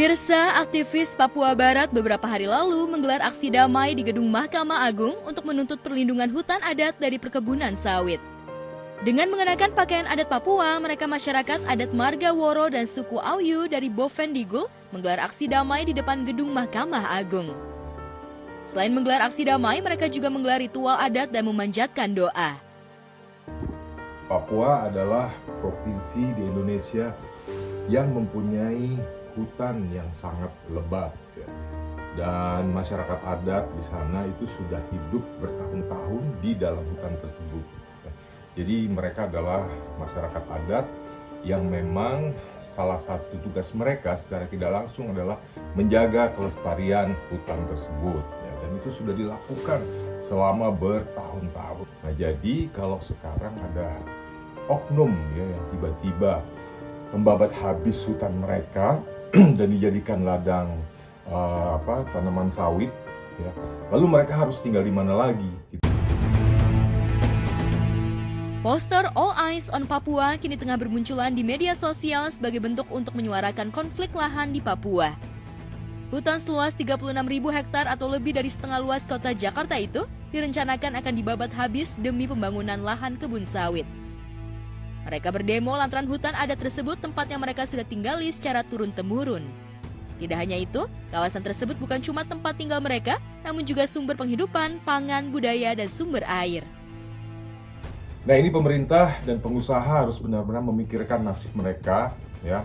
Pemirsa, aktivis Papua Barat beberapa hari lalu menggelar aksi damai di Gedung Mahkamah Agung untuk menuntut perlindungan hutan adat dari perkebunan sawit. Dengan mengenakan pakaian adat Papua, mereka masyarakat adat Marga Woro dan suku Auyu dari Bovendigul menggelar aksi damai di depan Gedung Mahkamah Agung. Selain menggelar aksi damai, mereka juga menggelar ritual adat dan memanjatkan doa. Papua adalah provinsi di Indonesia yang mempunyai hutan yang sangat lebat, ya. Dan masyarakat adat di sana itu sudah hidup bertahun-tahun di dalam hutan tersebut, ya. Jadi mereka adalah masyarakat adat yang memang salah satu tugas mereka secara tidak langsung adalah menjaga kelestarian hutan tersebut, ya. Dan itu sudah dilakukan selama bertahun-tahun. Nah, jadi kalau sekarang ada oknum, ya, yang tiba-tiba membabat habis hutan mereka dan dijadikan ladang tanaman sawit, ya. Lalu mereka harus tinggal di mana lagi? Poster All Eyes on Papua kini tengah bermunculan di media sosial sebagai bentuk untuk menyuarakan konflik lahan di Papua. Hutan seluas 36.000 hektar atau lebih dari setengah luas kota Jakarta itu direncanakan akan dibabat habis demi pembangunan lahan kebun sawit. Mereka berdemo lantaran hutan adat tersebut tempat yang mereka sudah tinggali secara turun-temurun. Tidak hanya itu, kawasan tersebut bukan cuma tempat tinggal mereka, namun juga sumber penghidupan, pangan, budaya, dan sumber air. Nah, ini pemerintah dan pengusaha harus benar-benar memikirkan nasib mereka, ya.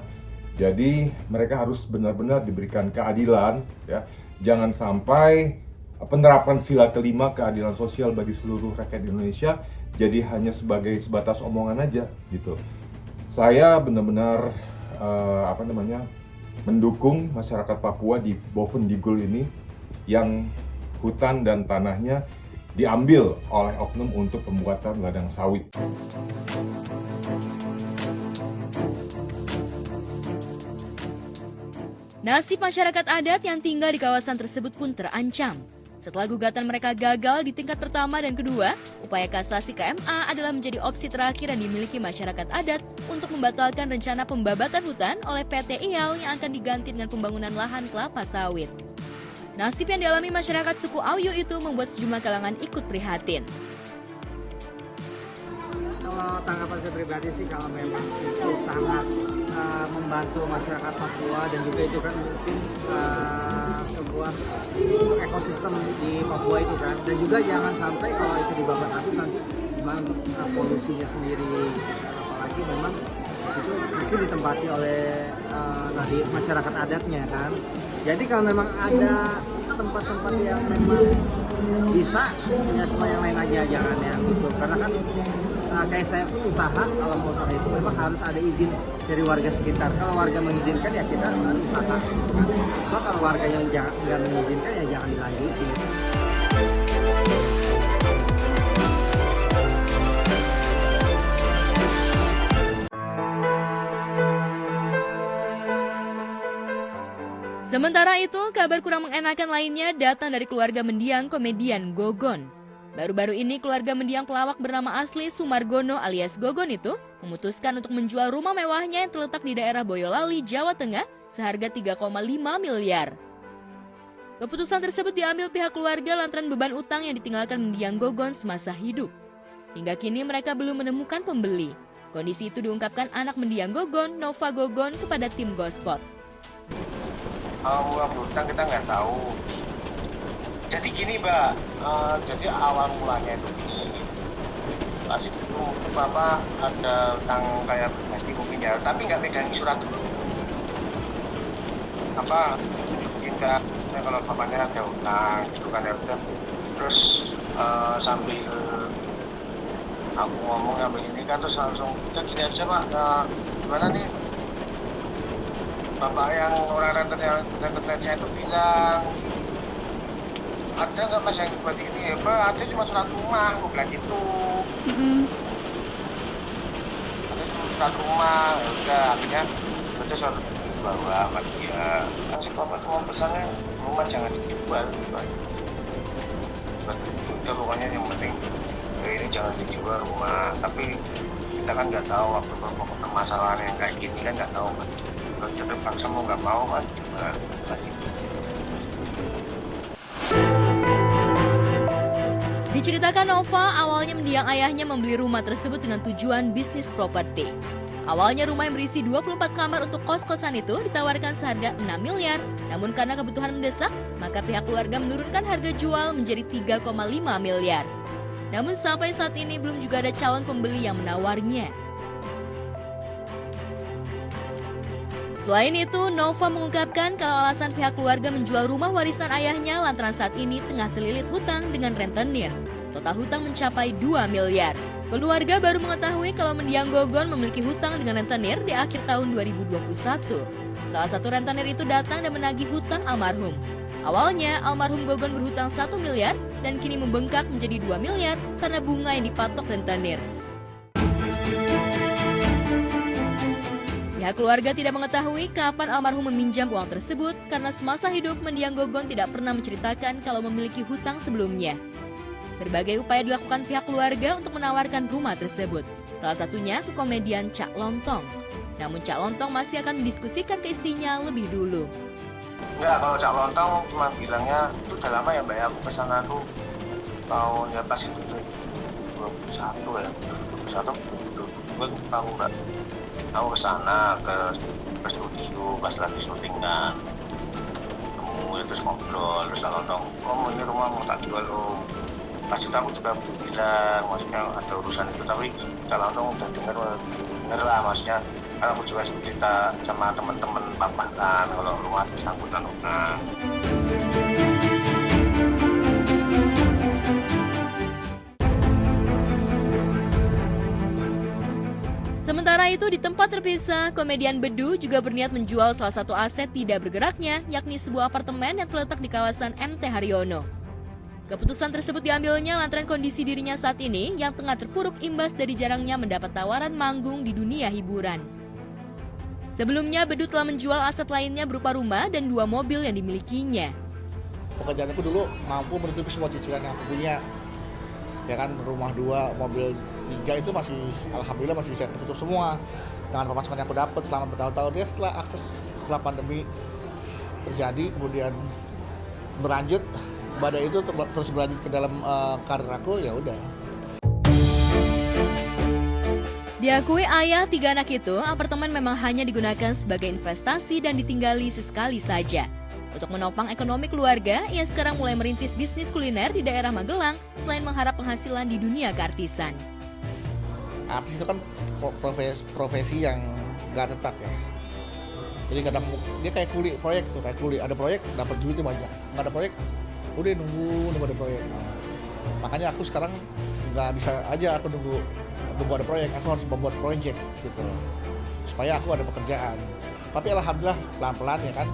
Jadi mereka harus benar-benar diberikan keadilan, ya. Jangan sampai penerapan sila kelima keadilan sosial bagi seluruh rakyat Indonesia jadi hanya sebatas omongan aja gitu. Saya benar-benar mendukung masyarakat Papua di Bovendigul ini yang hutan dan tanahnya diambil oleh oknum untuk pembuatan ladang sawit. Nasib masyarakat adat yang tinggal di kawasan tersebut pun terancam. Setelah gugatan mereka gagal di tingkat pertama dan kedua, upaya kasasi ke MA adalah menjadi opsi terakhir yang dimiliki masyarakat adat untuk membatalkan rencana pembabatan hutan oleh PT IAL yang akan diganti dengan pembangunan lahan kelapa sawit. Nasib yang dialami masyarakat suku Auyu itu membuat sejumlah kalangan ikut prihatin. Kalau tanggapan saya pribadi sih, kalau memang itu sangat membantu masyarakat Papua dan juga itu kan mungkin sebuah ekosistem di Papua itu kan, dan juga jangan sampai kalau itu dibabat habis nanti memang polusinya sendiri, apalagi memang itu mungkin ditempati oleh masyarakat adatnya kan. Jadi kalau memang ada tempat-tempat yang memang bisa, ya cuma yang lain aja jangan yang itu, karena kan kayak saya pun usaha, kalau mau usaha itu memang harus ada izin dari warga sekitar. Kalau warga mengizinkan ya kita harus usaha. So, kalau warga yang nggak mengizinkan ya jangan dilanjutin. Sementara itu, kabar kurang mengenakan lainnya datang dari keluarga mendiang komedian Gogon. Baru-baru ini keluarga mendiang pelawak bernama asli Sumargono alias Gogon itu memutuskan untuk menjual rumah mewahnya yang terletak di daerah Boyolali, Jawa Tengah seharga 3,5 miliar. Keputusan tersebut diambil pihak keluarga lantaran beban utang yang ditinggalkan mendiang Gogon semasa hidup. Hingga kini mereka belum menemukan pembeli. Kondisi itu diungkapkan anak mendiang Gogon, Nova Gogon, kepada tim Gospot. Utang kita nggak tahu. Jadi gini, Mbak, jadi awal mulanya itu gini, pasti itu Bapak ada utang kayak pribadi mungkin ya, tapi nggak pegang surat dulu. Tunjukin ke kalau bapaknya ada utang, gitu kan ya udah. Terus sambil aku ngomong sambil ini kan, terus langsung, udah gini aja Pak, gimana nih? Bapak yang orang rentenirnya itu bilang, ada nggak Mas yang buat ini? Ya Pak, ada cuma surat rumah, aku bilang gitu. Ada cuma surat rumah, ya udah akhirnya baca surat bawa sama dia. Kasih Bapak cuma pesannya rumah jangan dijual, gitu aja. Udah pokoknya yang penting ini jangan dijual rumah, tapi kita kan nggak tahu waktu permasalahan yang kayak gini kan nggak tahu kan. kalau kita paksa mau nggak mau kan juga lagi. Diceritakan Nova, awalnya mendiang ayahnya membeli rumah tersebut dengan tujuan bisnis properti. Awalnya rumah yang berisi 24 kamar untuk kos-kosan itu ditawarkan seharga 6 miliar. Namun karena kebutuhan mendesak, maka pihak keluarga menurunkan harga jual menjadi 3,5 miliar. Namun sampai saat ini belum juga ada calon pembeli yang menawarnya. Selain itu, Nova mengungkapkan kalau alasan pihak keluarga menjual rumah warisan ayahnya lantaran saat ini tengah terlilit hutang dengan rentenir. Total hutang mencapai 2 miliar. Keluarga baru mengetahui kalau mendiang Gogon memiliki hutang dengan rentenir di akhir tahun 2021. Salah satu rentenir itu datang dan menagih hutang almarhum. Awalnya, almarhum Gogon berhutang 1 miliar dan kini membengkak menjadi 2 miliar karena bunga yang dipatok rentenir. Pihak keluarga tidak mengetahui kapan almarhum meminjam uang tersebut karena semasa hidup mendiang Gogon tidak pernah menceritakan kalau memiliki hutang sebelumnya. Berbagai upaya dilakukan pihak keluarga untuk menawarkan rumah tersebut. Salah satunya ke komedian Cak Lontong. Namun Cak Lontong masih akan mendiskusikan ke istrinya lebih dulu. Ya kalau Cak Lontong cuma bilangnya itu udah lama ya Mbak ya, aku kesana tuh tahun ya pas itu 2021 ya, 2021 gue tahu Mbak. Aku kesana ke studio pas lagi syuting kan. Ketemu terus ngobrol, terus Cak Lontong, oh ini rumah mau tak jual loh. Pas itu aku juga bilang, maksudnya ada urusan itu, tapi kalau udah denger lah, maksudnya kan aku juga cerita sama teman-teman papa kan, kalau rumah disangkutan utang. Sementara itu di tempat terpisah, komedian Bedu juga berniat menjual salah satu aset tidak bergeraknya, yakni sebuah apartemen yang terletak di kawasan MT Haryono. Keputusan tersebut diambilnya lantaran kondisi dirinya saat ini yang tengah terpuruk imbas dari jarangnya mendapat tawaran manggung di dunia hiburan. Sebelumnya, Bedu telah menjual aset lainnya berupa rumah dan 2 mobil yang dimilikinya. Pekerjaan aku dulu mampu menutupi semua cicilan yang aku punya. Ya kan, rumah 2, mobil 3 itu masih, alhamdulillah masih bisa tertutup semua. Dengan pemasukan yang aku dapat selama bertahun-tahun. Dia setelah pandemi terjadi, kemudian berlanjut, badai itu terus berlanjut ke dalam karir aku, ya udah. Diakui ayah 3 anak itu, apartemen memang hanya digunakan sebagai investasi dan ditinggali sesekali saja. Untuk menopang ekonomi keluarga, ia sekarang mulai merintis bisnis kuliner di daerah Magelang selain mengharap penghasilan di dunia keartisan. Artis itu kan profesi yang gak tetap ya. Jadi kadang dia kayak kuli proyek tuh, kayak kuli, ada proyek dapat duitnya banyak, nggak ada proyek udah nunggu ada proyek. Nah, makanya aku sekarang nggak bisa aja aku nunggu ada proyek, aku harus membuat proyek gitu supaya aku ada pekerjaan. Tapi alhamdulillah pelan-pelan ya kan,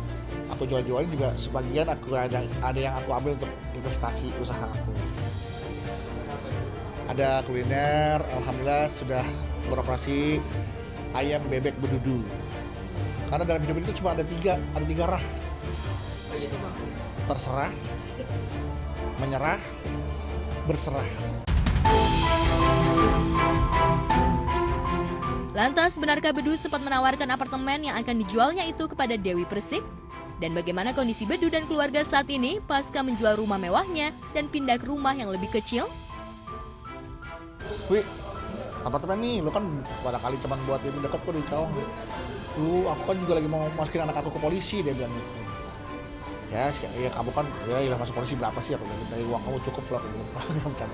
aku jual-jualin juga sebagian aku ada yang aku ambil untuk investasi usaha aku. Ada kuliner, alhamdulillah sudah beroperasi ayam bebek bedudu. Karena dalam hidup itu cuma ada tiga rah. Terserah, menyerah, berserah. Lantas, benarkah Bedu sempat menawarkan apartemen yang akan dijualnya itu kepada Dewi Persik? Dan bagaimana kondisi Bedu dan keluarga saat ini pasca menjual rumah mewahnya dan pindah ke rumah yang lebih kecil? Wih, apartemen nih, lo kan barangkali cuma buat ini dekat kok di Cawang. Aku kan juga lagi mau masukin anak aku ke polisi, dia bilang gitu. Ya kamu kan, ya masuk polisi berapa sih, aku bilang, dari uang kamu cukup lah, aku bilang.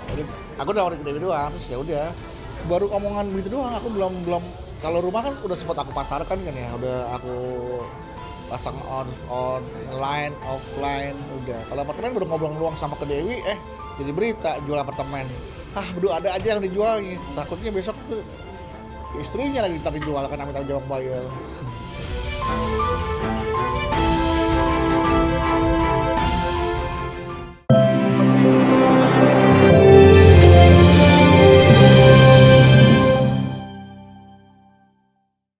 Jadi aku udah nawarin ke Dewi doang, terus ya udah. Baru omongan begitu doang, aku belum. Kalau rumah kan udah sempat aku pasarkan kan ya, udah aku pasang online, offline, udah. Kalau apartemen baru ngobrol-ngobrol sama ke Dewi, jadi berita jual apartemen. Bedu ada aja yang dijual nih. Takutnya besok tuh istrinya lagi tapi jual kan, minta jawab bayar.